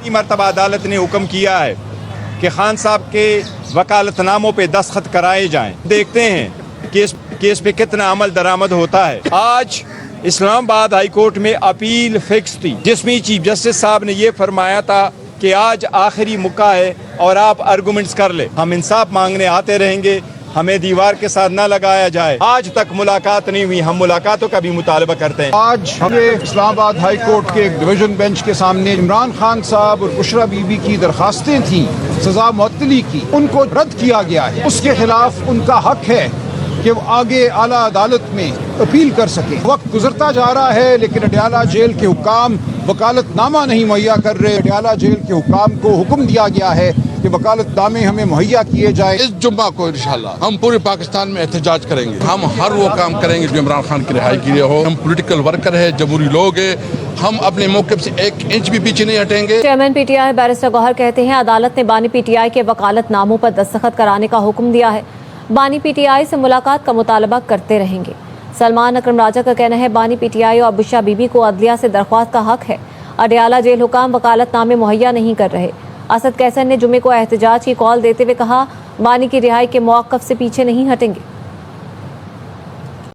مرتبہ عدالت نے حکم کیا ہے کہ خان صاحب کے وکالت ناموں پہ دستخط کرائے جائیں. دیکھتے ہیں کیس پہ کتنا عمل درآمد ہوتا ہے. آج اسلام آباد ہائی کورٹ میں اپیل فکس تھی جس میں چیف جسٹس صاحب نے یہ فرمایا تھا کہ آج آخری موقع ہے اور آپ آرگومنٹس کر لیں. ہم انصاف مانگنے آتے رہیں گے, ہمیں دیوار کے ساتھ نہ لگایا جائے. آج تک ملاقات نہیں ہوئی, ہم ملاقاتوں کا بھی مطالبہ کرتے ہیں. آج ہمیں اسلام آباد ہائی کورٹ کے ایک ڈویژن بینچ کے سامنے عمران خان صاحب اور بشرا بی بی کی درخواستیں تھیں سزا معطلی کی, ان کو رد کیا گیا ہے. اس کے خلاف ان کا حق ہے کہ وہ آگے اعلیٰ عدالت میں اپیل کر سکیں. وقت گزرتا جا رہا ہے لیکن اڈیالہ جیل کے حکام وکالت نامہ نہیں مہیا کر رہے. اڈیالہ جیل کے حکام کو حکم دیا گیا ہے کہ وکالت نامے ہمیں مہیا کیے جائیں. اس جمعہ کو انشاءاللہ ہم پورے پاکستان میں احتجاج کریں گے. ہم ہر وہ کام کریں گے جو عمران خان کی رہائی کے لیے ہو. ہم پولیٹیکل ورکر ہیں, جمہوری لوگ ہیں, ہم اپنے موقف سے ایک انچ بھی پیچھے نہیں ہٹیں گے. Chairman P T I barrister Gohar کہتے ہیں عدالت نے بانی پی ٹی آئی کے وکالت ناموں پر دستخط کرانے کا حکم دیا ہے. بانی پی ٹی آئی سے ملاقات کا مطالبہ کرتے رہیں گے. سلمان اکرم راجہ کا کہنا ہے بانی پی ٹی آئی اور بشرا بی بی کو عدلیہ سے درخواست کا حق ہے. اڈیالہ جیل حکام وکالت نامے مہیا نہیں کر رہے. اسد کیسر نے جمعے کو احتجاج کی کال دیتے ہوئے کہا بانی کی رہائی کے موقف سے پیچھے نہیں ہٹیں گے.